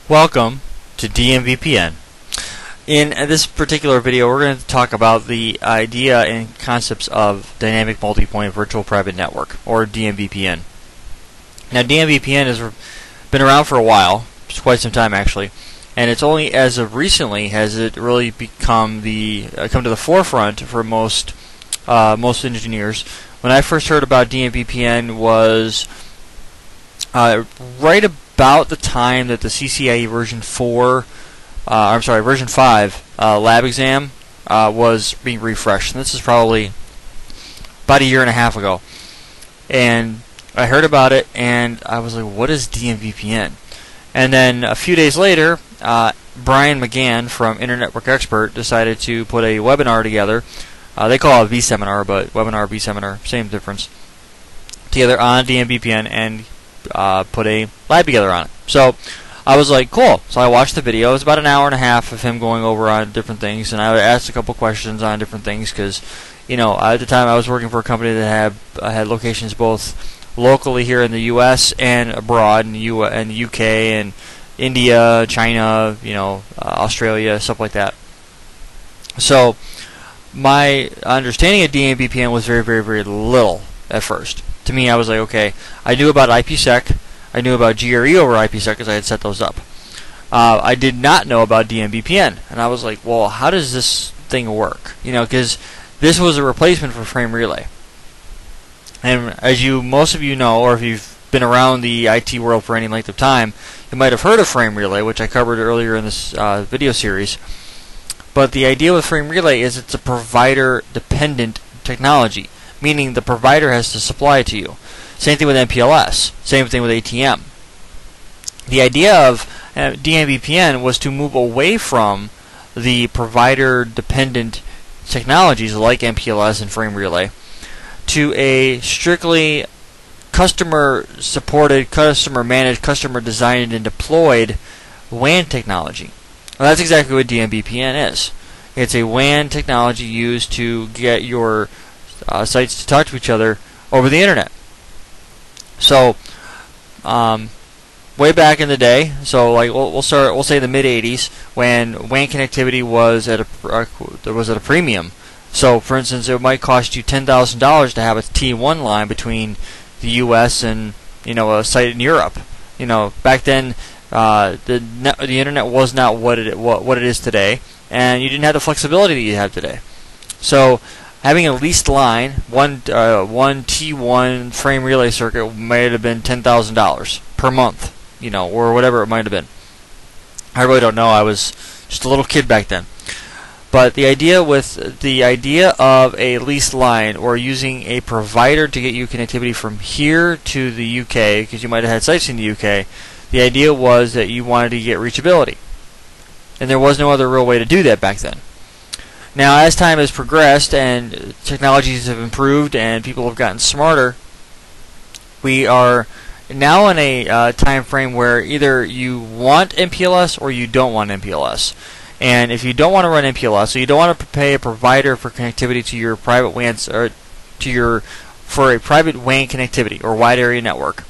Welcome to DMVPN. In this particular video, we're going to talk about the idea and concepts of Dynamic Multipoint Virtual Private Network, or DMVPN. Now, DMVPN has been around for a while, quite some time actually, and it's only as of recently has it really become come to the forefront for most engineers. When I first heard about DMVPN was right about the time that the CCIE version 5 lab exam was being refreshed. And this is probably about a year and a half ago. And I heard about it, and I was like, what is DMVPN? And then a few days later, Brian McGann from Internet Network Expert decided to put a webinar together. They call it a V-seminar, but webinar, V-seminar, same difference. Together on DMVPN and put a lab together on it. So I was like, cool. So I watched the video. It was about an hour and a half of him going over on different things, and I asked a couple questions on different things because, you know, at the time I was working for a company that had locations both locally here in the U.S. and abroad in the UK and India, China, you know, Australia, stuff like that. So my understanding of DMVPN was very, very, very little at first. To me, I was like, okay, I knew about IPsec, I knew about GRE over IPsec because I had set those up. I did not know about DMVPN, and I was like, well, how does this thing work? You know, because this was a replacement for Frame Relay. And as most of you know, or if you've been around the IT world for any length of time, you might have heard of Frame Relay, which I covered earlier in this video series. But the idea with Frame Relay is it's a provider-dependent technology, meaning the provider has to supply it to you. Same thing with MPLS. Same thing with ATM. The idea of DMVPN was to move away from the provider-dependent technologies like MPLS and Frame Relay to a strictly customer-supported, customer-managed, customer-designed and deployed WAN technology. Well, that's exactly what DMVPN is. It's a WAN technology used to get your sites to talk to each other over the internet. So, way back in the day, so like we'll say the mid '80s, when WAN connectivity was at a premium. So, for instance, it might cost you $10,000 to have a T1 line between the U.S. and, you know, a site in Europe. You know, back then the internet was not what it is today, and you didn't have the flexibility that you have today. So having a leased line, one T1 Frame Relay circuit might have been $10,000 per month, you know, or whatever it might have been. I really don't know. I was just a little kid back then. But the idea of a leased line or using a provider to get you connectivity from here to the UK, because you might have had sites in the UK, the idea was that you wanted to get reachability. And there was no other real way to do that back then. Now, as time has progressed and technologies have improved and people have gotten smarter, we are now in a time frame where either you want MPLS or you don't want MPLS. And if you don't want to run MPLS, so you don't want to pay a provider for connectivity to your private WAN for a private WAN connectivity or wide area network.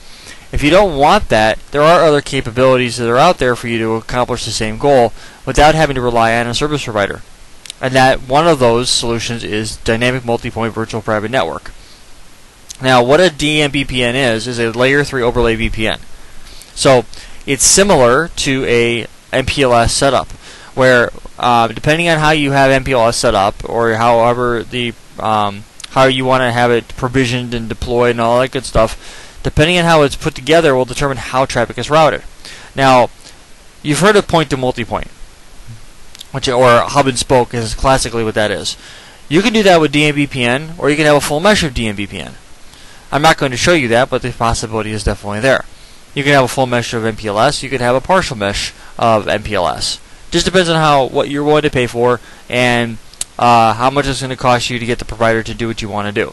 If you don't want that, there are other capabilities that are out there for you to accomplish the same goal without having to rely on a service provider. And that one of those solutions is Dynamic Multipoint Virtual Private Network. Now, what a DMVPN is a layer 3 overlay VPN. So it's similar to a MPLS setup, where depending on how you have MPLS set up, or however how you want to have it provisioned and deployed and all that good stuff, depending on how it's put together will determine how traffic is routed. Now, you've heard of point-to-multipoint, or hub and spoke is classically what that is. You can do that with DMVPN, or you can have a full mesh of DMVPN. I'm not going to show you that, but the possibility is definitely there. You can have a full mesh of MPLS, you can have a partial mesh of MPLS. Just depends on what you're willing to pay for and how much it's going to cost you to get the provider to do what you want to do.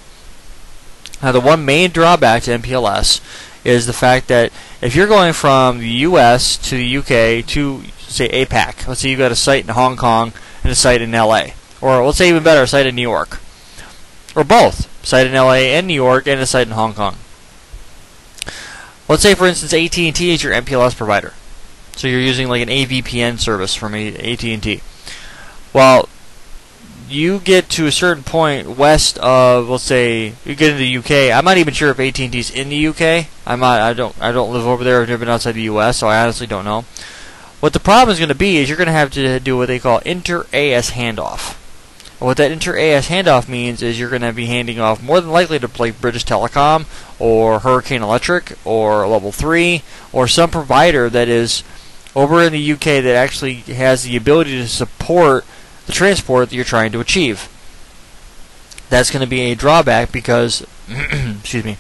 Now, the one main drawback to MPLS is the fact that if you're going from the US to the UK to, say, APAC, let's say you've got a site in Hong Kong and a site in LA, or let's say even better, a site in New York, or both, a site in LA and New York and a site in Hong Kong. Let's say, for instance, AT&T is your MPLS provider. So you're using like an AVPN service from AT&T. Well, you get to a certain point west of, let's say, you get into the UK. I'm not even sure if AT&T's in the UK. I don't live over there. I've never been outside the US, so I honestly don't know. What the problem is going to be is you're going to have to do what they call inter-AS handoff. And what that inter-AS handoff means is you're going to be handing off more than likely to like British Telecom or Hurricane Electric or Level 3 or some provider that is over in the UK that actually has the ability to support the transport that you're trying to achieve. That's going to be a drawback because, excuse me,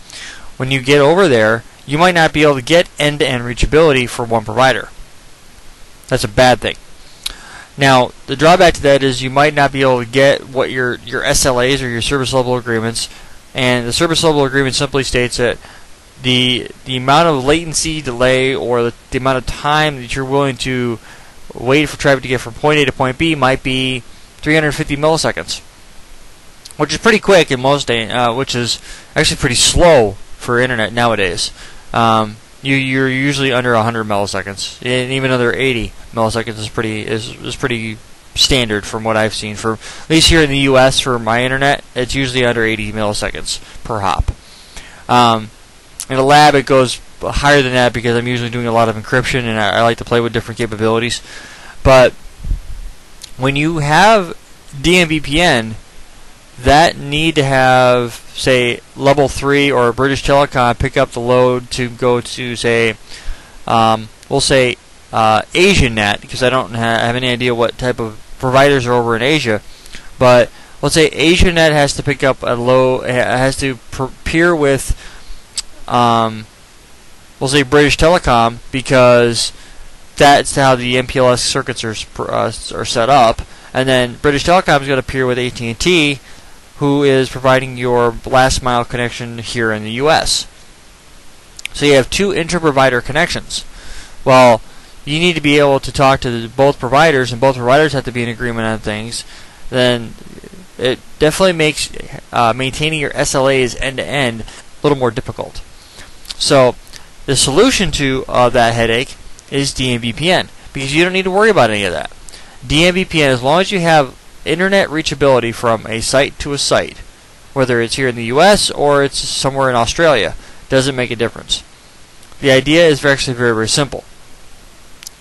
when you get over there, you might not be able to get end-to-end reachability for one provider. That's a bad thing. Now, the drawback to that is you might not be able to get what your SLAs or your service level agreements, and the service level agreement simply states that the amount of latency delay or the amount of time that you're willing to wait for traffic to get from point A to point B might be 350 milliseconds, which is pretty quick in most days, which is actually pretty slow for internet nowadays. You're usually under 100 milliseconds, and even under 80 milliseconds is pretty standard from what I've seen. For at least here in the U.S. for my internet, it's usually under 80 milliseconds per hop. In a lab, it goes higher than that because I'm usually doing a lot of encryption, and I like to play with different capabilities. But when you have DMVPN, that need to have, say, Level 3 or British Telecom pick up the load to go to, say, we'll say AsiaNet, because I don't have any idea what type of providers are over in Asia. But let's say AsiaNet has to pick up a load, has to peer with, we'll say British Telecom, because that's how the MPLS circuits are set up. And then British Telecom is going to peer with AT&T, who is providing your last mile connection here in the US. So you have two inter-provider connections. Well, you need to be able to talk to both providers, and both providers have to be in agreement on things. Then it definitely makes maintaining your SLAs end-to-end a little more difficult. So the solution to that headache is DMVPN, because you don't need to worry about any of that. DMVPN, as long as you have internet reachability from a site to a site, whether it's here in the US or it's somewhere in Australia, doesn't make a difference. The idea is actually very, very simple.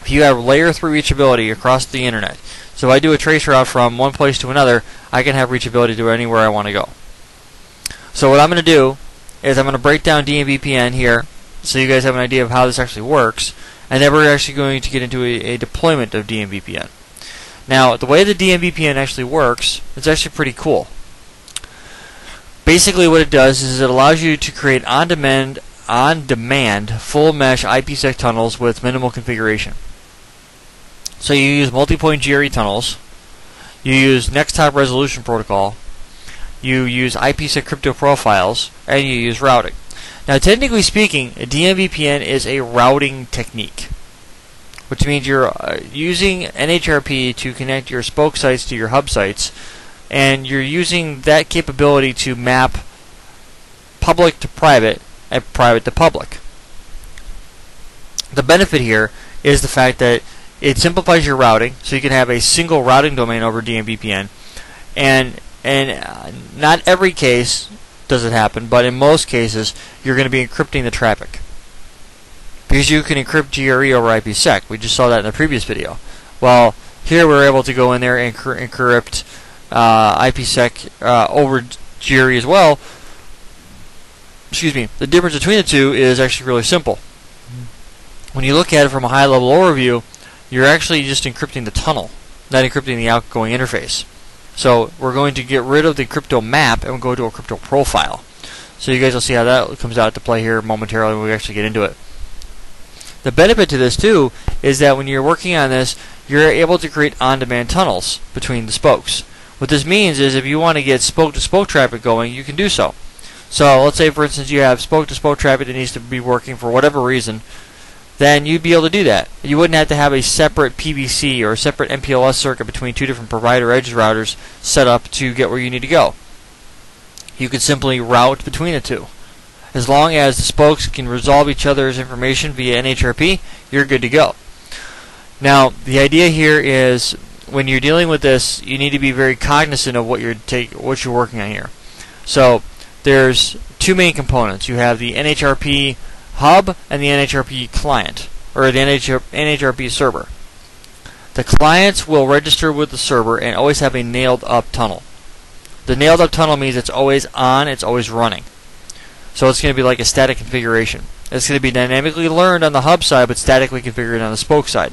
If you have layer 3 reachability across the internet, so if I do a trace route from one place to another, I can have reachability to anywhere I want to go. So what I'm going to do is I'm going to break down DMVPN here so you guys have an idea of how this actually works, and then we're actually going to get into a deployment of DMVPN. Now, the way the DMVPN actually works, it's actually pretty cool. Basically what it does is it allows you to create on-demand full mesh IPsec tunnels with minimal configuration. So you use multi-point GRE tunnels, you use next top resolution protocol, you use IPsec Crypto Profiles, and you use routing. Now, technically speaking, a DMVPN is a routing technique, which means you're using NHRP to connect your spoke sites to your hub sites, and you're using that capability to map public to private and private to public. The benefit here is the fact that it simplifies your routing, so you can have a single routing domain over DMVPN, and not every case does it happen, but in most cases you're going to be encrypting the traffic, because you can encrypt GRE over IPsec. We just saw that in the previous video. Well, here we're able to go in there and encrypt IPsec over GRE as well. Excuse me. The difference between the two is actually really simple. When you look at it from a high-level overview, you're actually just encrypting the tunnel, not encrypting the outgoing interface. So we're going to get rid of the crypto map and we'll go to a crypto profile. So you guys will see how that comes out to play here momentarily when we actually get into it. The benefit to this too is that when you're working on this, you're able to create on-demand tunnels between the spokes. What this means is if you want to get spoke-to-spoke traffic going, you can do so. So let's say, for instance, you have spoke-to-spoke traffic that needs to be working for whatever reason, then you'd be able to do that. You wouldn't have to have a separate PVC or a separate MPLS circuit between two different provider edge routers set up to get where you need to go. You could simply route between the two. As long as the spokes can resolve each other's information via NHRP, you're good to go. Now, the idea here is when you're dealing with this, you need to be very cognizant of what you're working on here. So there's two main components. You have the NHRP hub and the NHRP client, or the NHRP server. The clients will register with the server and always have a nailed up tunnel. The nailed up tunnel means it's always on, it's always running. So it's going to be like a static configuration. It's going to be dynamically learned on the hub side, but statically configured on the spoke side.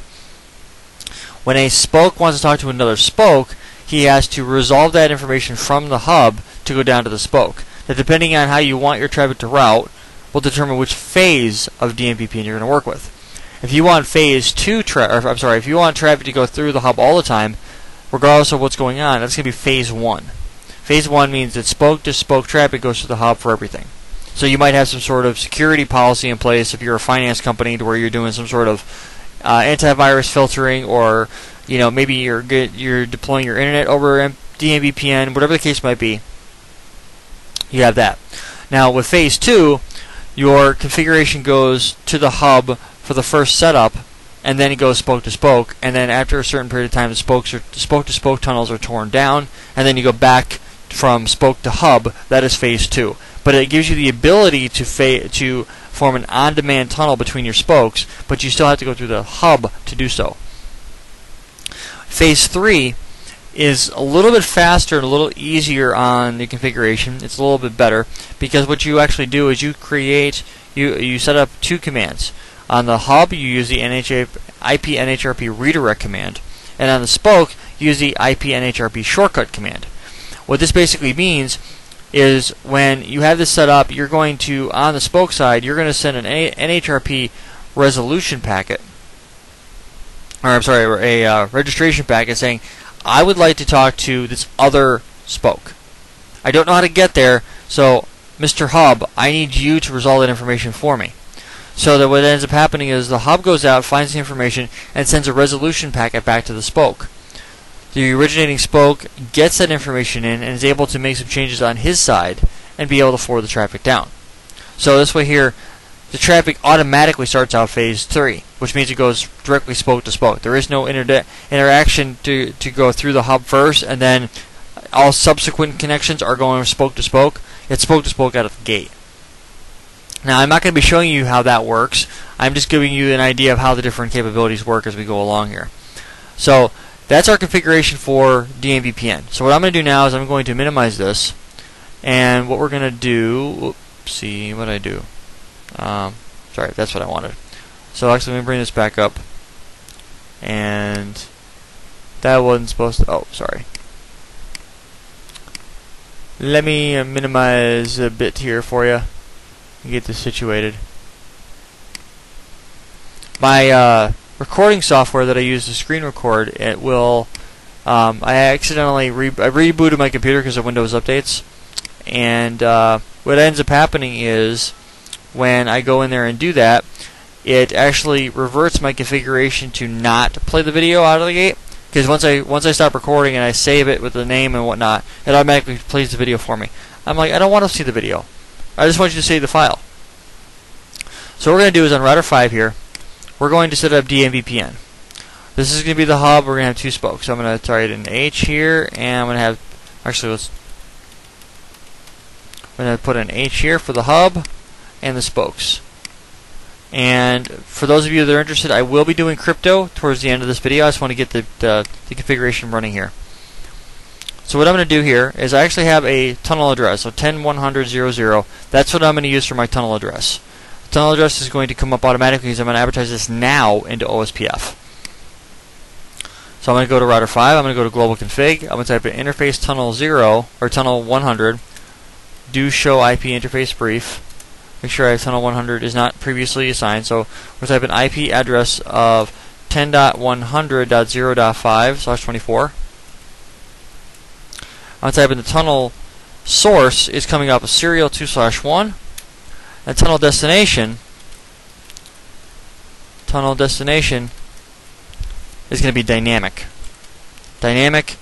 When a spoke wants to talk to another spoke, he has to resolve that information from the hub to go down to the spoke. Now, depending on how you want your traffic to route, will determine which phase of DMVPN you're going to work with. If you want phase 2 if you want traffic to go through the hub all the time, regardless of what's going on, that's going to be phase 1. Phase 1 means that spoke-to-spoke traffic goes through the hub for everything. So you might have some sort of security policy in place if you're a finance company to where you're doing some sort of antivirus filtering, or maybe you're deploying your internet over DMVPN, whatever the case might be. You have that. Now with phase 2, your configuration goes to the hub for the first setup, and then it goes spoke to spoke, and then after a certain period of time the spoke to spoke tunnels are torn down, and then you go back from spoke to hub. That is phase 2. But it gives you the ability to form an on-demand tunnel between your spokes, but you still have to go through the hub to do so. Phase 3 is a little bit faster and a little easier on the configuration. It's a little bit better because what you actually do is you set up two commands. On the hub, you use the IP NHRP redirect command, and on the spoke, you use the IP NHRP shortcut command. What this basically means is when you have this set up, you're going to, on the spoke side, you're going to send an NHRP resolution packet, a registration packet saying, I would like to talk to this other spoke. I don't know how to get there, so Mr. Hub, I need you to resolve that information for me. So that what ends up happening is the hub goes out, finds the information, and sends a resolution packet back to the spoke. The originating spoke gets that information in and is able to make some changes on his side and be able to forward the traffic down. So this way here, the traffic automatically starts out phase 3, which means it goes directly spoke to spoke. There is no interaction to go through the hub first, and then all subsequent connections are going spoke to spoke. It's spoke to spoke out of the gate. Now, I'm not going to be showing you how that works. I'm just giving you an idea of how the different capabilities work as we go along here. So that's our configuration for DMVPN. So what I'm going to do now is I'm going to minimize this, and what we're going to do, what I do. Sorry, that's what I wanted. So actually, let me bring this back up, and that wasn't supposed to. Oh, sorry. Let me minimize a bit here for you and get this situated. My recording software that I use to screen record, it will. I accidentally rebooted my computer because of Windows updates, and what ends up happening is when I go in there and do that, it actually reverts my configuration to not play the video out of the gate. Because once I stop recording and I save it with the name and whatnot, it automatically plays the video for me. I'm like, I don't want to see the video. I just want you to save the file. So what we're going to do is on router 5 here, we're going to set up DMVPN. This is going to be the hub. We're going to have two spokes. So I'm going to target an H here, and I'm going to have, I'm going to put an H here for the hub and the spokes. And for those of you that are interested, I will be doing crypto towards the end of this video. I just want to get the configuration running here. So what I'm going to do here is I actually have a tunnel address, so 10.100.0.0. That's what I'm going to use for my tunnel address. The tunnel address is going to come up automatically because I'm going to advertise this now into OSPF. So I'm going to go to router 5. I'm going to go to global config. I'm going to type in interface tunnel 0 or tunnel 100. Do show IP interface brief. Make sure I have tunnel 100 is not previously assigned. So we'll type an IP address of 10.100.0.5/24. I'm type in the tunnel source is coming up as serial 2/1. And tunnel destination is going to be dynamic. That's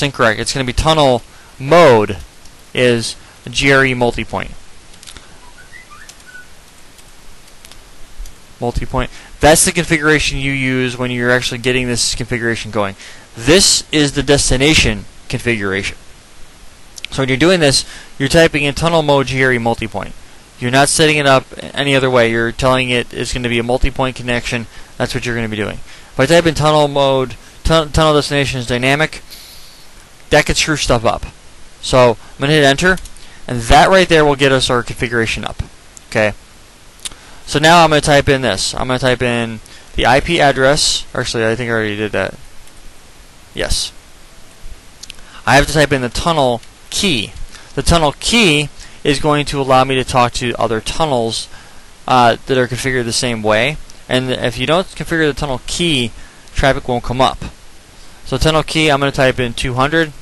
incorrect. It's going to be tunnel mode is GRE multipoint. multi-point. That's the configuration you use when you're actually getting this configuration going. This is the destination configuration. So when you're doing this, you're typing in tunnel mode GRE multi-point. You're not setting it up any other way. You're telling it it's going to be a multi-point connection. That's what you're going to be doing. If I type in tunnel mode, tunnel destination is dynamic, that could screw stuff up. So I'm going to hit enter, and that right there will get us our configuration up. Okay. So now I'm going to type in this. I'm going to type in the IP address. Actually, I think I already did that. Yes. I have to type in the tunnel key. The tunnel key is going to allow me to talk to other tunnels that are configured the same way. And if you don't configure the tunnel key, traffic won't come up. So tunnel key, I'm going to type in 100,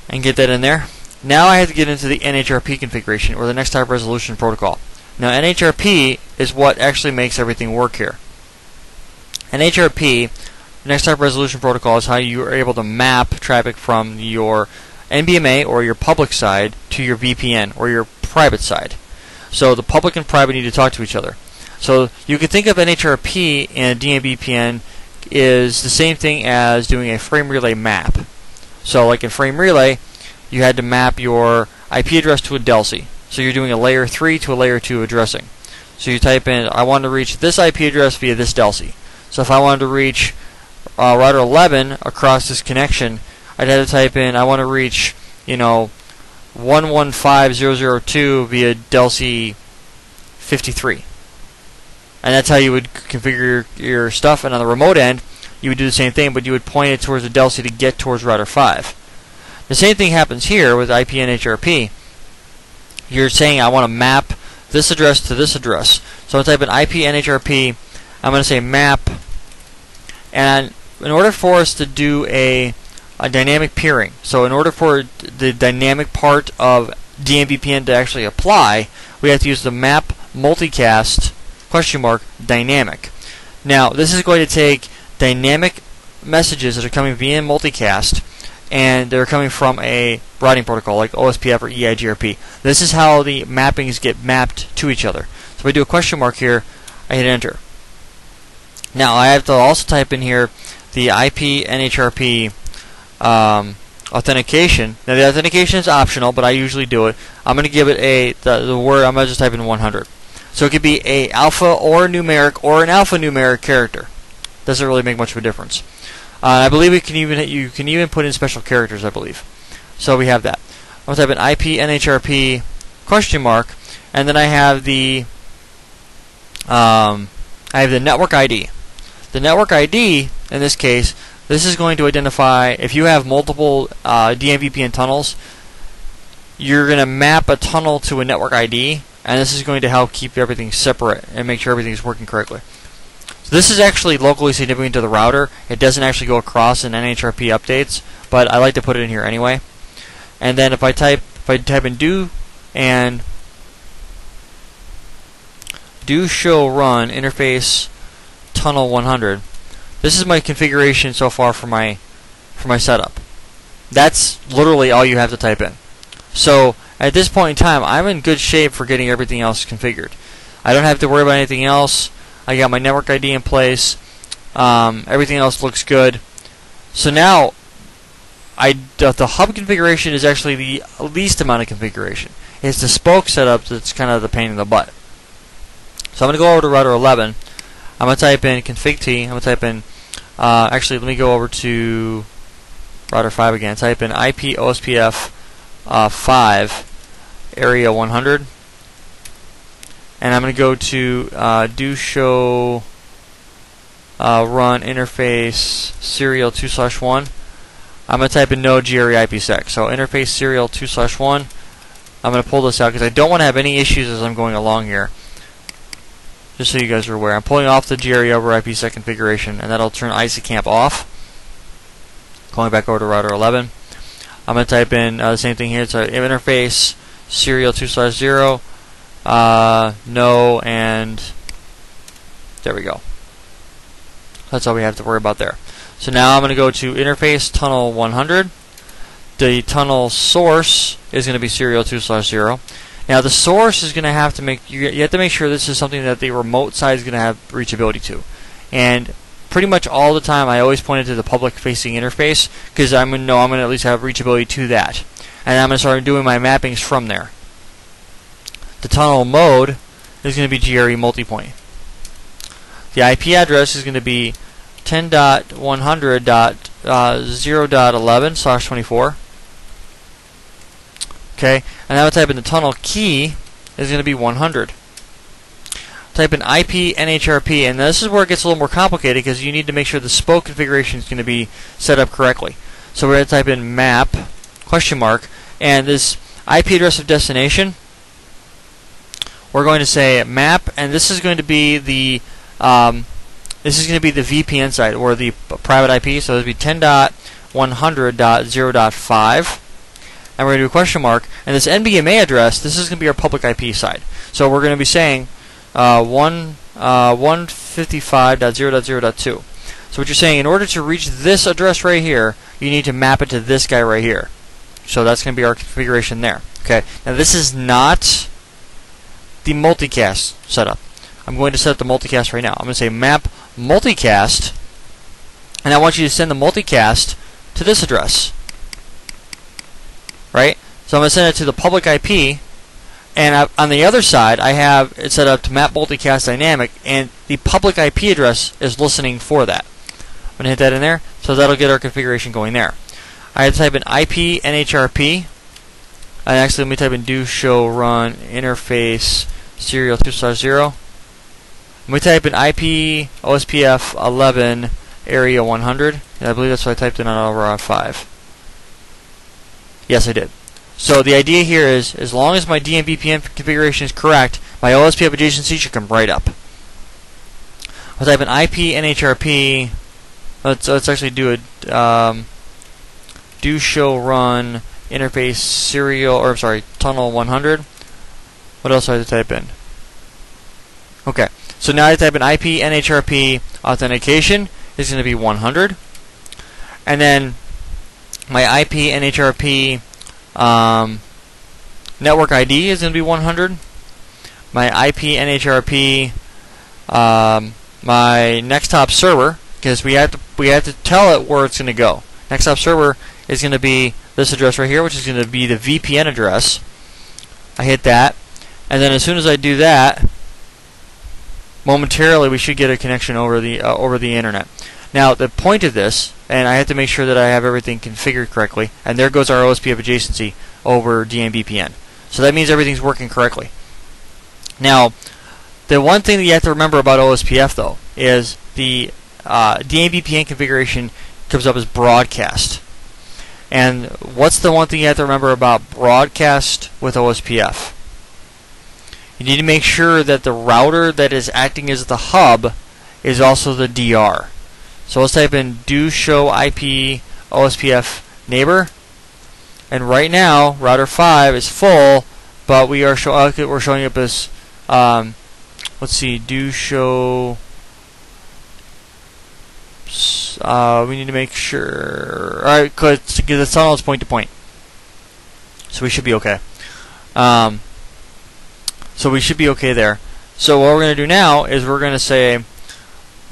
and get that in there. Now I have to get into the NHRP configuration, or the next type resolution protocol. Now NHRP is what actually makes everything work here. NHRP, next type resolution protocol, is how you are able to map traffic from your NBMA or your public side to your VPN or your private side. So the public and private need to talk to each other. So you can think of NHRP and DMVPN is the same thing as doing a frame relay map. So like in frame relay, you had to map your IP address to a DELSI. So you're doing a layer 3 to a layer 2 addressing. So you type in, I want to reach this IP address via this DELSI. So if I wanted to reach router 11 across this connection, I'd have to type in, I want to reach, 115002 via DELSI 53. And that's how you would configure your stuff. And on the remote end, you would do the same thing, but you would point it towards the DELSI to get towards router 5. The same thing happens here with IP NHRP. You're saying, I want to map this address to this address. So I'm going to type in IP NHRP. I'm going to say map. And in order for us to do a dynamic peering, so in order for the dynamic part of DMVPN to actually apply, we have to use the map multicast dynamic. Now this is going to take dynamic messages that are coming via multicast, and they're coming from a routing protocol like OSPF or EIGRP. This is how the mappings get mapped to each other. So if I do a question mark here, I hit enter. Now I have to also type in here the IP NHRP authentication. Now the authentication is optional, but I usually do it. I'm going to give it the word. I'm going to just type in 100. So it could be a alpha or numeric or an alphanumeric character. Doesn't really make much of a difference. I believe you can even put in special characters, I believe. So we have that. I'm going to type in IP NHRP ? And then I have the network ID. The network ID in this case, this is going to identify if you have multiple DMVPN tunnels. You're going to map a tunnel to a network ID, and this is going to help keep everything separate and make sure everything is working correctly. So this is actually locally significant to the router. It doesn't actually go across in NHRP updates, but I like to put it in here anyway. And then if I type in do show run interface tunnel 100, this is my configuration so far for my setup. That's literally all you have to type in. So at this point in time, I'm in good shape for getting everything else configured. I don't have to worry about anything else. I got my network ID in place. Everything else looks good. So now, the hub configuration is actually the least amount of configuration. It's the spoke setup that's kind of the pain in the butt. So I'm going to go over to router 11. I'm going to type in config t. I'm going to type in, actually let me go over to router 5 again. Type in IP OSPF 5 area 100. And I'm going to go to do show run interface serial 2/1. I'm going to type in no GRE IPsec. So interface serial 2/1. I'm going to pull this out because I don't want to have any issues as I'm going along here. Just so you guys are aware, I'm pulling off the GRE over IPsec configuration, and that'll turn ISACamp off. Going back over to router 11. I'm going to type in the same thing here. So interface serial 2/0. No, and there we go. That's all we have to worry about there. So now I'm going to go to interface tunnel 100. The tunnel source is going to be serial 2/0. Now the source is going to have to you have to make sure this is something that the remote side is going to have reachability to. And pretty much all the time I always point it to the public facing interface, because I'm going to know I'm going to at least have reachability to that. And I'm going to start doing my mappings from there. The tunnel mode is going to be GRE multipoint. The IP address is going to be 10.100.0.11/24. Okay, and now I type in the tunnel key is going to be 100. Type in IP NHRP, and this is where it gets a little more complicated because you need to make sure the spoke configuration is going to be set up correctly. So we're going to type in map question mark, and this IP address of destination, we're going to say map, and this is going to be the VPN side or the private IP. So this would be 10.100.0.5. And we're going to do a question mark, and this NBMA address, this is going to be our public IP side. So we're going to be saying 155.0.0.2. So what you're saying, in order to reach this address right here, you need to map it to this guy right here. So that's going to be our configuration there. Okay. Now this is not the multicast setup. I'm going to set up the multicast right now. I'm going to say map multicast, and I want you to send the multicast to this address. Right? So I'm going to send it to the public IP, and on the other side I have it set up to map multicast dynamic, and the public IP address is listening for that. I'm going to hit that in there, so that'll get our configuration going there. I have to type in IP NHRP, and actually let me type in do show run interface serial 2/0. Let me type in IP OSPF 11 area 100, and I believe that's what I typed in on Route 5. Yes, I did. So the idea here is, as long as my DMVPN configuration is correct, my OSPF adjacency should come right up. I'll type in IP NHRP. Let's actually do a do show run interface serial, or I'm sorry, tunnel 100. What else do I have to type in? Okay, so now I type in IP NHRP authentication is going to be 100, and then my IP NHRP network ID is going to be 100. My IP NHRP my Nextop server, because we have to tell it where it's going to go. Nextop server is going to be this address right here, which is going to be the VPN address. I hit that, and then as soon as I do that, momentarily we should get a connection over the internet. Now the point of this, and I have to make sure that I have everything configured correctly, and there goes our OSPF adjacency over DMVPN. So that means everything's working correctly. Now, the one thing that you have to remember about OSPF though is the DMVPN configuration comes up as broadcast. And what's the one thing you have to remember about broadcast with OSPF? You need to make sure that the router that is acting as the hub is also the DR. So let's type in do show IP OSPF neighbor, and right now router 5 is full, but we're showing up as let's see, do show. We need to make sure. All right, because the tunnel is point to point, so we should be okay. So we should be okay there. So what we're going to do now is we're going to say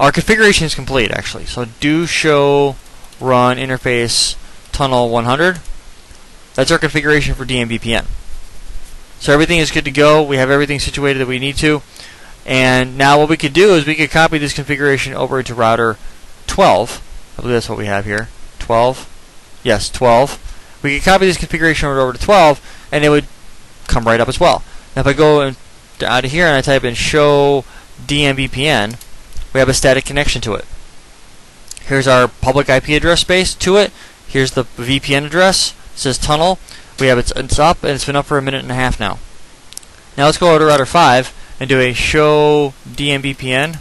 our configuration is complete, actually. So do show run interface tunnel 100. That's our configuration for DMVPN. So everything is good to go. We have everything situated that we need to. And now what we could do is we could copy this configuration over to router 12. I believe that's what we have here. 12. Yes, 12. We could copy this configuration over to 12, and it would come right up as well. Now if I go out of here and I type in show DMVPN, we have a static connection to it. Here's our public IP address space to it. Here's the VPN address. It says tunnel. We have it's up, and it's been up for a minute and a half now. Now let's go over to router 5 and do a show DMVPN.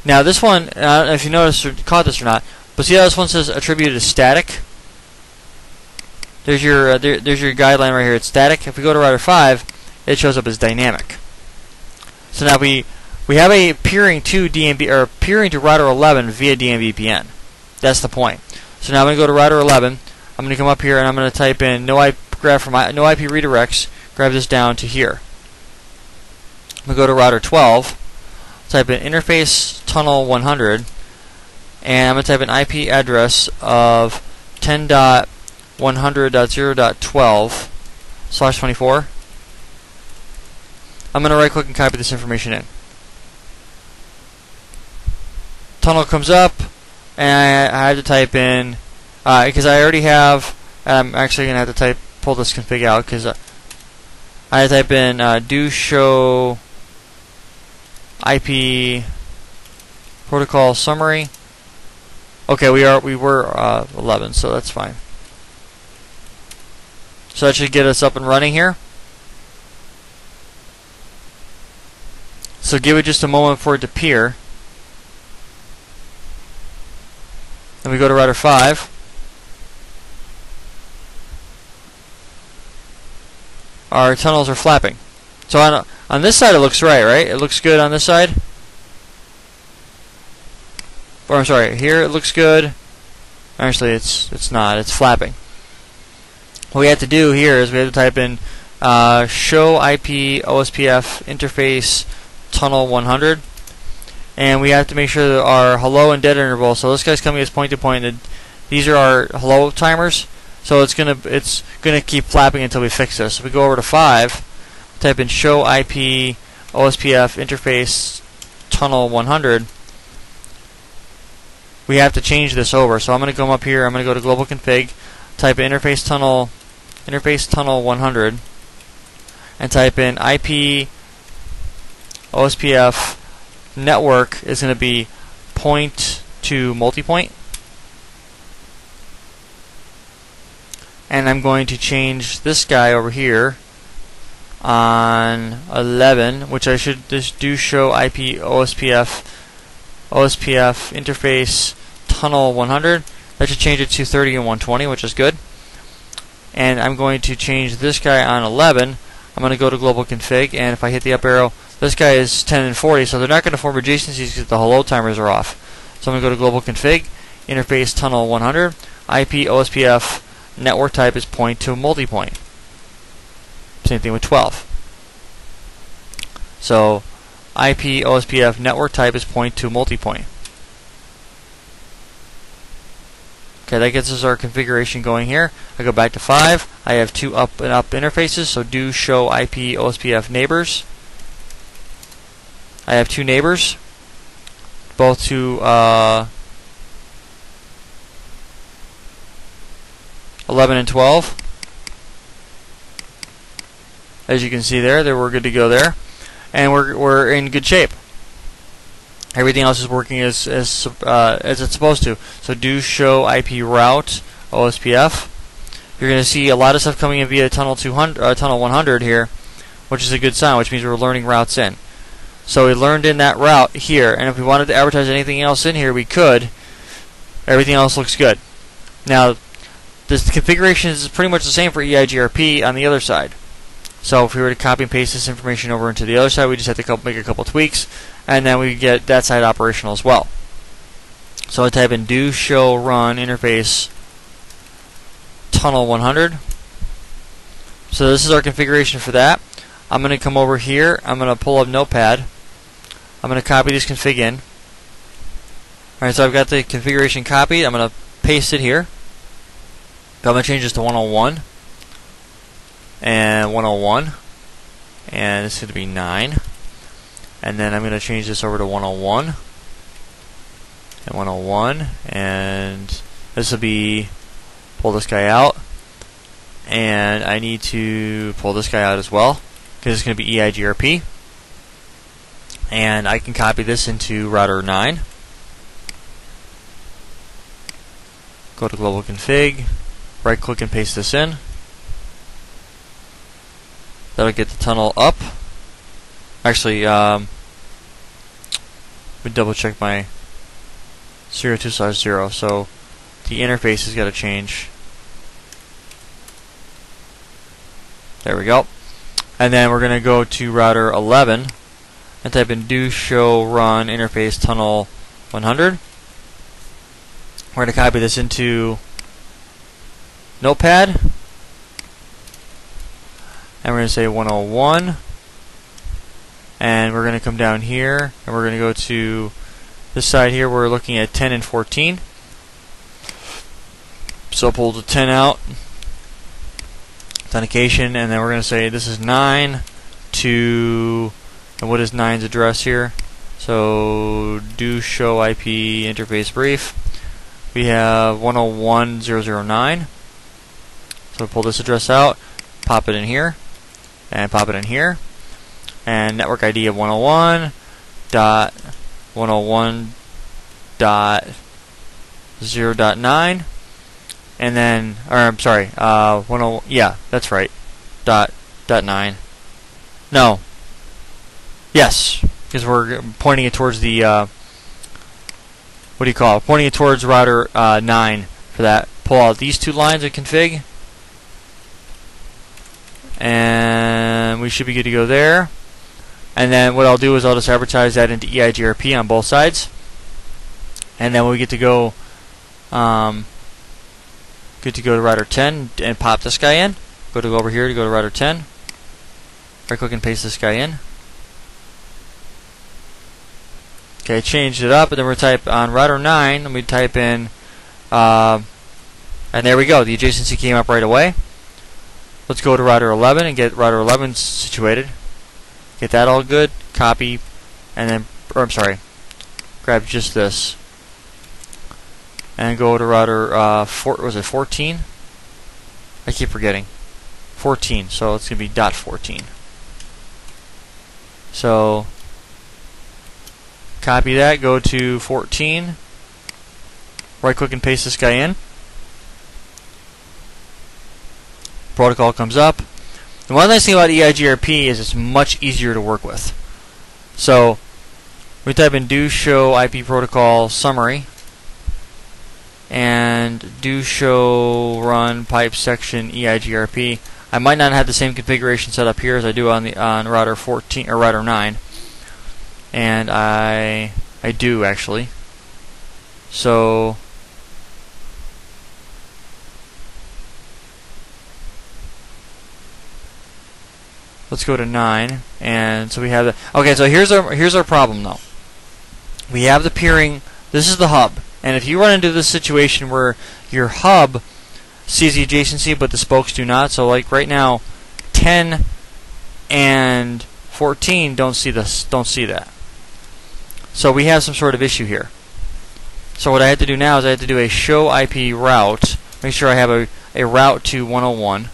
Now this one, I don't know if you noticed or caught this or not, but see how this one says attributed as static? There's your guideline right here. It's static. If we go to router 5, it shows up as dynamic. So now we have a peering to router 11 via DMVPN. That's the point. So now I'm going to go to router 11. I'm going to come up here and I'm going to type in no IP, grab from no IP redirects, grab this down to here. I'm going to go to router 12, type in interface tunnel 100, and I'm going to type an IP address of 10.100.0.12/24. I'm going to right click and copy this information in. Tunnel comes up, and I have to type in, because I already have, and I'm actually going to have to pull this config out, because I have to type in do show IP protocol summary. Okay, we were 11, so that's fine. So that should get us up and running here. So give it just a moment for it to appear. Then we go to router 5. Our tunnels are flapping. So on this side it looks right? It looks good on this side. Or I'm sorry, here it looks good. Actually, it's not. It's flapping. What we have to do here is we have to type in show IP OSPF interface tunnel 100, and we have to make sure that our hello and dead interval. So this guy's coming as point to point, and these are our hello timers. So it's gonna keep flapping until we fix this. So we go over to 5, type in show IP OSPF interface tunnel 100. We have to change this over. So I'm going to come up here. I'm going to go to global config, type in interface tunnel 100, and type in IP OSPF network is going to be point to multipoint. And I'm going to change this guy over here on 11, which I should just do show IP OSPF interface tunnel 100. That should change it to 30 and 120, which is good. And I'm going to change this guy on 11. I'm going to go to global config, and if I hit the up arrow, this guy is 10 and 40, so they're not going to form adjacencies because the hello timers are off. So I'm going to go to global config, interface tunnel 100, IP OSPF network type is point to multipoint. Same thing with 12. So IP OSPF network type is point to multipoint. Okay, that gets us our configuration going here. I go back to 5. I have 2 up and up interfaces, so do show IP OSPF neighbors. I have 2 neighbors, both to 11 and 12. As you can see there, we're good to go there, and we're in good shape. Everything else is working as it's supposed to. So do show IP route OSPF. You're going to see a lot of stuff coming in via tunnel 100 here, which is a good sign, which means we're learning routes in. So we learned in that route here, and if we wanted to advertise anything else in here, we could. Everything else looks good. Now, this configuration is pretty much the same for EIGRP on the other side. So if we were to copy and paste this information over into the other side, we just have to make a couple tweaks, and then we get that side operational as well. So I type in do show run interface tunnel 100. So this is our configuration for that. I'm going to come over here. I'm going to pull up Notepad. I'm going to copy this config in. Alright, so I've got the configuration copied. I'm going to paste it here. I'm going to change this to 101 and 101, and it's going to be 9. And then I'm going to change this over to 101 and 101, and this will be, pull this guy out, and I need to pull this guy out as well because it's going to be EIGRP, and I can copy this into router 9. Go to global config, right click and paste this in. That'll get the tunnel up. Actually, let me double check my 02/0. So the interface has got to change. There we go. And then we're going to go to router 11 and type in do show run interface tunnel 100. We're going to copy this into Notepad. and we're going to say 101, and we're going to come down here, and we're going to go to this side here. We're looking at 10 and 14. So pull the 10 out, authentication, and then we're going to say this is 9 to, and what is 9's address here? So do show IP interface brief. We have 101.0.0.9. So pull this address out, pop it in here, and pop it in here, and network ID of 101.101.0.9, and then, or I'm sorry, yeah, that's right, dot 9. No, yes, because we're pointing it towards the what do you call it? Pointing it towards router 9 for that. Pull out these two lines of config, and we should be good to go there. And then what I'll do is I'll just advertise that into EIGRP on both sides, and then we get to go to router 10 and pop this guy in. Go over here to go to router 10. Right click and paste this guy in. Okay, changed it up, and then we're type on router 9, and we type in, and there we go. The adjacency came up right away. Let's go to router 11 and get router 11 situated. Get that all good. Copy, and then, or I'm sorry, grab just this, and go to router was it 14? I keep forgetting. 14. So it's gonna be dot 14. So copy that, go to 14, right click and paste this guy in. Protocol comes up. And one nice thing about EIGRP is it's much easier to work with. So we type in do show IP protocol summary and do show run pipe section EIGRP. I might not have the same configuration set up here as I do on router 14 or router 9. And I do actually. So let's go to 9, and so we have the. Okay, so here's our problem though. We have the peering. This is the hub, and if you run into this situation where your hub sees the adjacency but the spokes do not, so like right now, 10 and 14 don't see that. So we have some sort of issue here. So what I have to do now is I have to do a show IP route. Make sure I have a route to 101.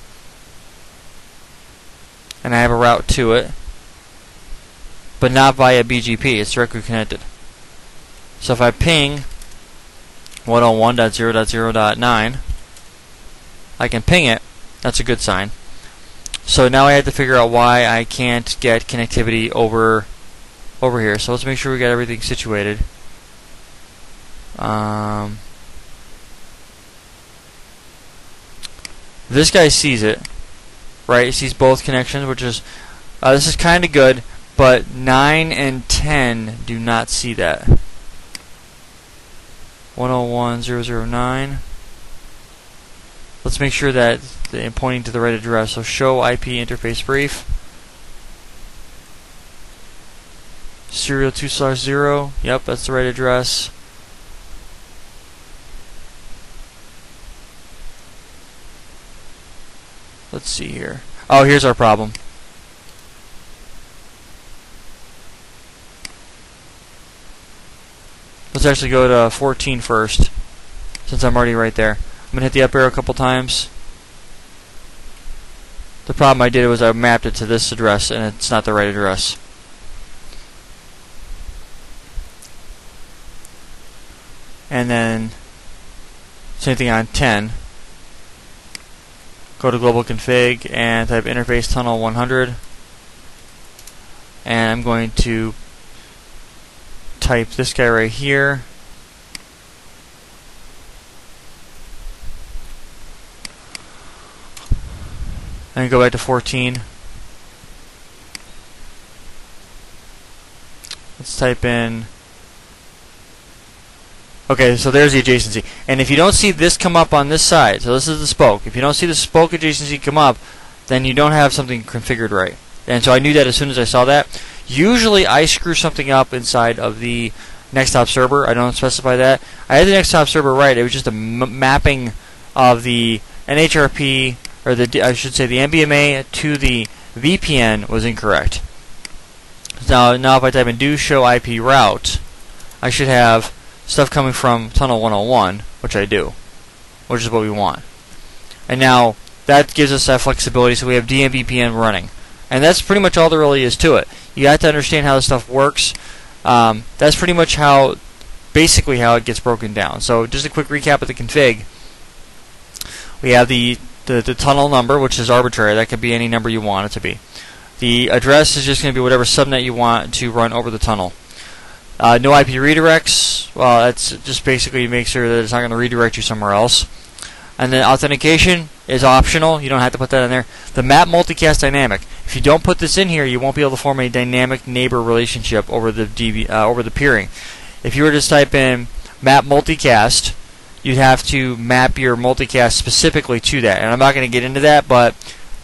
And I have a route to it. But not via BGP. It's directly connected. So if I ping 101.0.0.9, I can ping it. That's a good sign. So now I have to figure out why I can't get connectivity over here. So let's make sure we got everything situated. This guy sees it, right? He sees both connections, which is this is kind of good, but 9 and 10 do not see that. 101.0.0.9. Let's make sure that I'm pointing to the right address. So show IP interface brief. Serial 2/0. Yep, that's the right address. Let's see here. Oh, here's our problem. Let's actually go to 14 first, since I'm already right there. I'm going to hit the up arrow a couple times. The problem I did was I mapped it to this address, and it's not the right address. And then, same thing on 10. Go to global config and type interface tunnel 100. And I'm going to type this guy right here. And go back to 14. Let's type in. Okay, so there's the adjacency. And if you don't see this come up on this side, so this is the spoke. If you don't see the spoke adjacency come up, then you don't have something configured right. And so I knew that as soon as I saw that. Usually I screw something up inside of the Nexthop server. I don't specify that. I had the Nexthop server right. It was just a mapping of the NHRP, or I should say the NBMA to the VPN was incorrect. Now if I type in do show IP route, I should have stuff coming from tunnel 101, which I do, which is what we want. And now that gives us that flexibility, so we have DMVPN running. And that's pretty much all there really is to it. You have to understand how this stuff works. That's pretty much basically how it gets broken down. So just a quick recap of the config. We have the tunnel number, which is arbitrary. That could be any number you want it to be. The address is just going to be whatever subnet you want to run over the tunnel. No IP redirects. Well, that's just basically make sure that it's not going to redirect you somewhere else. And then authentication is optional. You don't have to put that in there. The map multicast dynamic. If you don't put this in here, you won't be able to form a dynamic neighbor relationship over the peering. If you were to type in map multicast, you'd have to map your multicast specifically to that. And I'm not going to get into that, but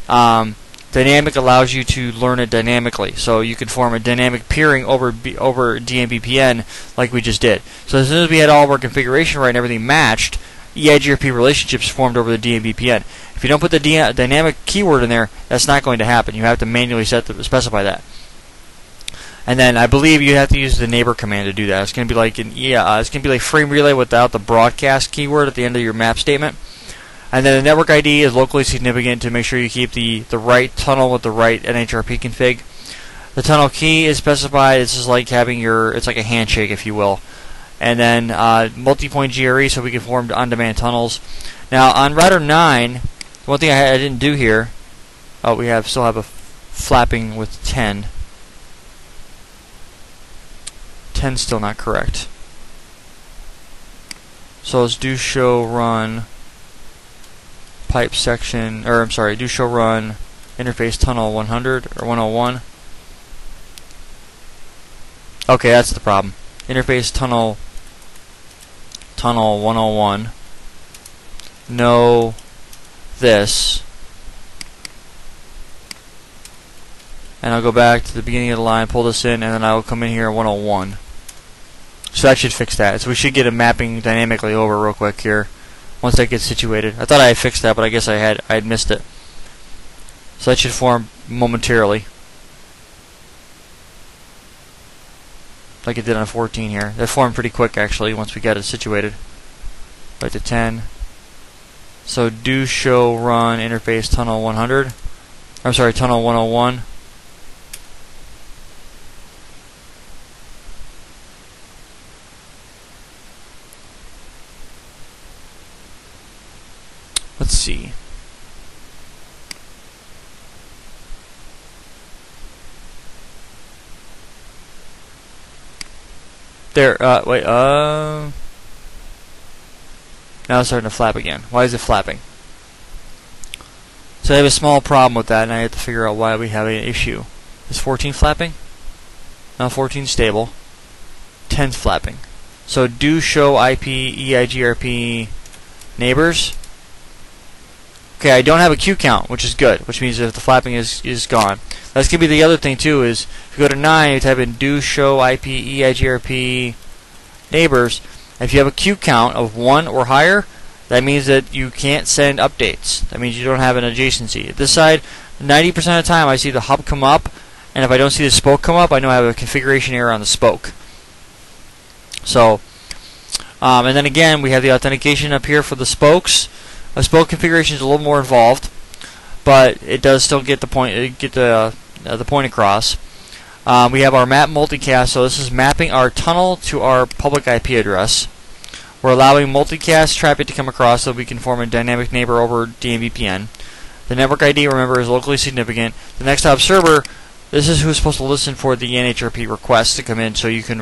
dynamic allows you to learn it dynamically. So you can form a dynamic peering over DMVPN like we just did. So as soon as we had all of our configuration right and everything matched, EIGRP relationships formed over the DMVPN. If you don't put the dynamic keyword in there, that's not going to happen. You have to manually specify that. And then I believe you have to use the neighbor command to do that. It's going to be like it's going to be like frame relay without the broadcast keyword at the end of your map statement. And then the network ID is locally significant to make sure you keep the right tunnel with the right NHRP config. The tunnel key is specified. It's just like having it's like a handshake, if you will. And then multi-point GRE, so we can form on-demand tunnels. Now on router 9, one thing I didn't do here, we still have a flapping with 10. 10's still not correct. So let's do show run pipe section, or I'm sorry, do show run interface tunnel 100 or 101. Okay, that's the problem. Interface tunnel 101. No this. And I'll go back to the beginning of the line, pull this in, and then I will come in here at 101. So that should fix that. So we should get a mapping dynamically over real quick here once that gets situated. I thought I had fixed that, but I guess I had missed it. So that should form momentarily, like it did on 14 here. That formed pretty quick actually once we got it situated. Right to 10. So do show run interface tunnel 100. I'm sorry, tunnel 101. Let's see. There, wait, now it's starting to flap again. Why is it flapping? So I have a small problem with that, and I have to figure out why we have an issue. Is 14 flapping? Now 14 stable. 10's flapping. So do show IP EIGRP neighbors. Okay, I don't have a queue count, which is good, which means if the flapping is gone. That's going to be the other thing too, is if you go to 9, you type in do show IP EIGRP neighbors. If you have a queue count of 1 or higher, that means that you can't send updates. That means you don't have an adjacency. At this side, 90% of the time I see the hub come up, and if I don't see the spoke come up, I know I have a configuration error on the spoke. So, and then again, we have the authentication up here for the spokes. A spoke configuration is a little more involved, but it does still get the point across. We have our map multicast, so this is mapping our tunnel to our public IP address. We're allowing multicast traffic to come across so we can form a dynamic neighbor over DMVPN. The network ID, remember, is locally significant. The Nexthop server, this is who's supposed to listen for the NHRP requests to come in, so you can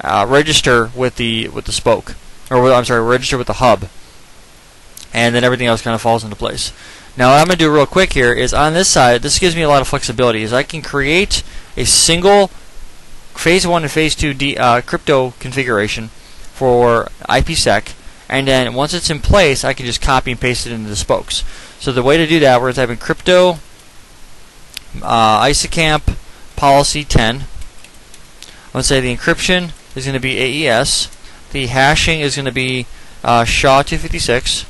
register with the spoke, or I'm sorry, register with the hub. And then everything else kind of falls into place. Now what I'm going to do real quick here is on this side, this gives me a lot of flexibility, is I can create a single phase 1 and phase 2 crypto configuration for IPsec, and then once it's in place I can just copy and paste it into the spokes. So the way to do that, we're going to type in crypto IPsec policy 10. Let's say the encryption is going to be AES. The hashing is going to be SHA-256.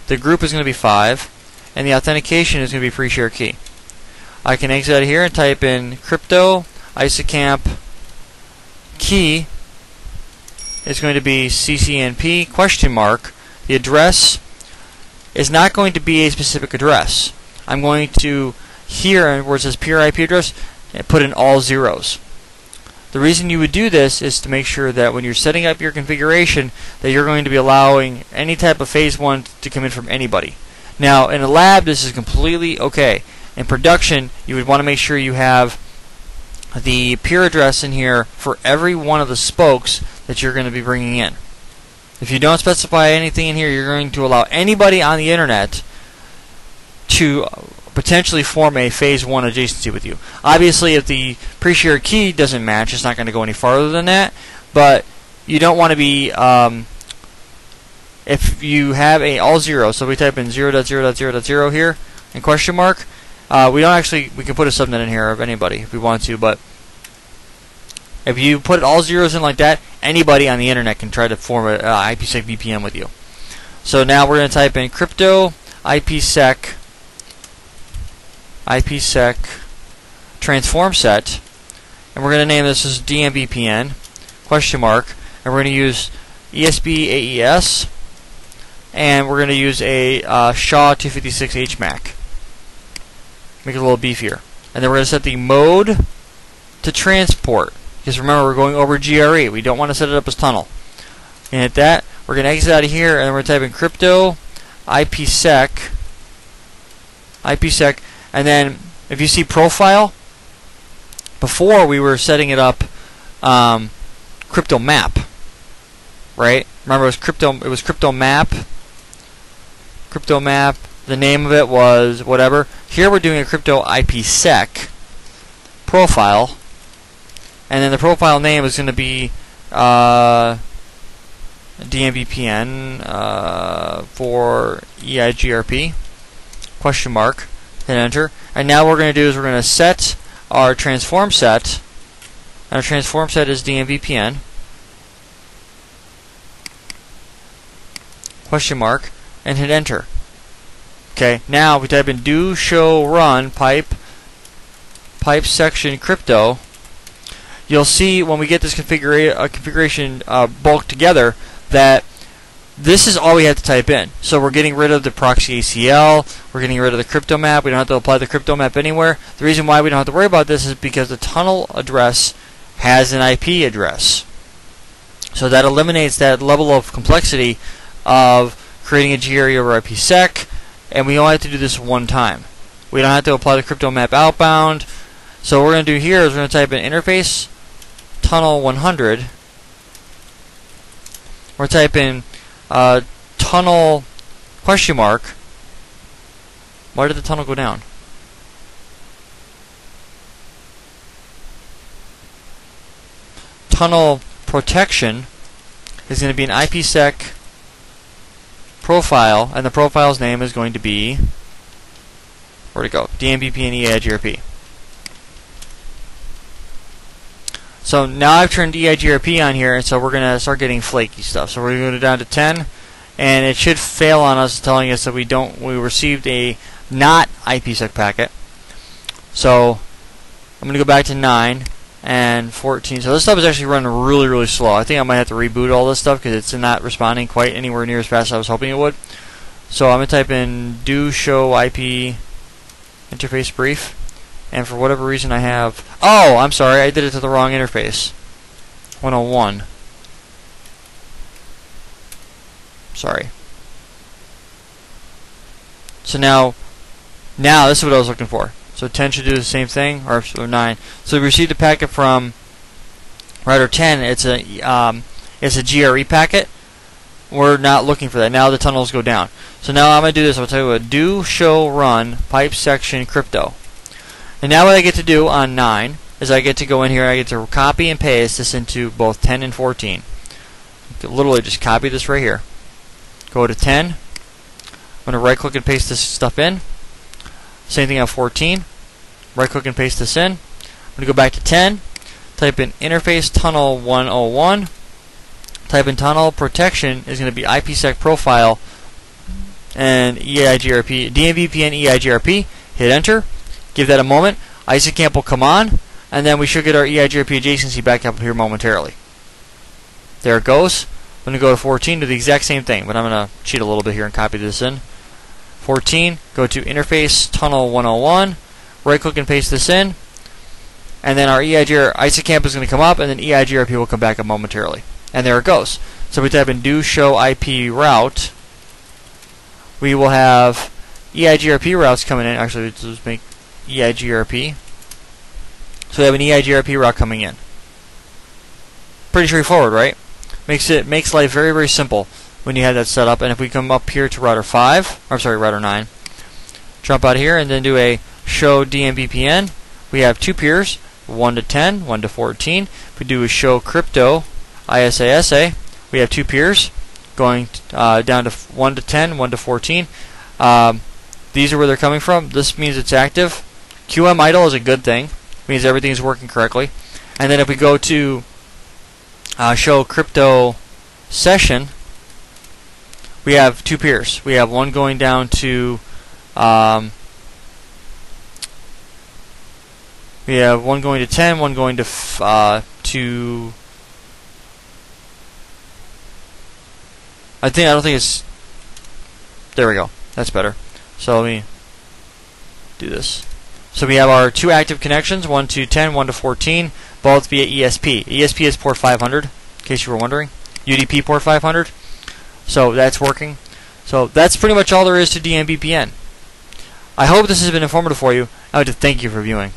The group is going to be 5. And the authentication is going to be pre-share key. I can exit out of here and type in crypto IPsec key is going to be CCNP question mark. The address is not going to be a specific address. I'm going to, here where it says peer IP address, put in all zeros. The reason you would do this is to make sure that when you're setting up your configuration that you're going to be allowing any type of phase 1 to come in from anybody. Now in a lab this is completely okay. In production you would want to make sure you have the peer address in here for every one of the spokes that you're going to be bringing in. If you don't specify anything in here, you're going to allow anybody on the internet to potentially form a phase 1 adjacency with you. Obviously, if the pre-shared key doesn't match, it's not going to go any farther than that, but you don't want to be, if you have a all zero, so we type in 0.0.0.0 here, and question mark, we can put a subnet in here of anybody if we want to, but if you put all zeros in like that, anybody on the internet can try to form an IPsec VPN with you. So now we're going to type in crypto IPsec transform set, and we're going to name this as DMVPN question mark, and we're going to use ESB AES, and we're going to use a SHA-256 HMAC. Make it a little beefier. And then we're going to set the mode to transport. Because remember, we're going over GRE. We don't want to set it up as tunnel. And at that, we're going to exit out of here, and we're going to type in crypto IPsec, and then if you see profile, before we were setting it up crypto map, right? Remember, it was crypto map. The name of it was whatever. Here we're doing a crypto IPsec profile. And then the profile name is going to be DMVPN for EIGRP, question mark, hit enter. And now what we're going to do is we're going to set our transform set, and our transform set is DMVPN, question mark, and hit enter. Okay, now if we type in do show run pipe section crypto, you'll see when we get this configuration bulk together that this is all we have to type in. So we're getting rid of the proxy ACL, we're getting rid of the crypto map, we don't have to apply the crypto map anywhere. The reason why we don't have to worry about this is because the tunnel address has an IP address. So that eliminates that level of complexity of creating a GRE over IPsec, and we only have to do this one time. We don't have to apply the crypto map outbound. So what we're going to do here is we're going to type in interface tunnel 100. We're typing tunnel question mark. Why did the tunnel go down? Tunnel protection is going to be an IPsec profile, and the profile's name is going to be, where'd it go? DMVPN EIGRP. So now I've turned EIGRP on here, and so we're going to start getting flaky stuff. So we're going to go down to 10, and it should fail on us, telling us that we received a not IPsec packet. So I'm going to go back to 9 and 14. So this stuff is actually running really, really slow. I think I might have to reboot all this stuff because it's not responding quite anywhere near as fast as I was hoping it would. So I'm going to type in do show IP interface brief. And for whatever reason I have... Oh, I'm sorry, I did it to the wrong interface. 101. Sorry. So now this is what I was looking for. So 10 should do the same thing, or 9. So we received a packet from router 10. It's a GRE packet. We're not looking for that. Now the tunnels go down. So now I'm going to do this. I'll tell you what. Do show run pipe section crypto. And now what I get to do on 9 is I get to go in here, I get to copy and paste this into both 10 and 14. Literally just copy this right here. Go to 10, I'm going to right click and paste this stuff in. Same thing on 14. Right click and paste this in. I'm going to go back to 10. Type in interface tunnel 101. Type in tunnel protection is going to be IPsec profile and EIGRP, DMVPN EIGRP. Hit enter. Give that a moment. ISACamp will come on, and then we should get our EIGRP adjacency back up here momentarily. There it goes. I'm going to go to 14, do the exact same thing, but I'm going to cheat a little bit here and copy this in. 14, go to interface tunnel 101, right click and paste this in, and then our ISACamp is going to come up, and then EIGRP will come back up momentarily. And there it goes. So we type in do show IP route. We will have EIGRP routes coming in. Actually, let's just make EIGRP. So we have an EIGRP route coming in. Pretty straightforward, right? Makes life very, very simple when you have that set up. And if we come up here to router 5, or sorry, router 9, jump out here and then do a show DMVPN. We have two peers, 1 to 10, 1 to 14. If we do a show crypto ISASA, we have two peers going down to 1 to 10, 1 to 14. These are where they're coming from. This means it's active. QM idle is a good thing. It means everything's working correctly. And then if we go to show crypto session, we have two peers. We have one going down to we have one going to 10, one going to I don't think it's, there we go, that's better. So let me do this. So we have our two active connections, 1 to 10, 1 to 14, both via ESP. ESP is port 500, in case you were wondering. UDP port 500. So that's working. So that's pretty much all there is to DMVPN. I hope this has been informative for you. I would like to thank you for viewing.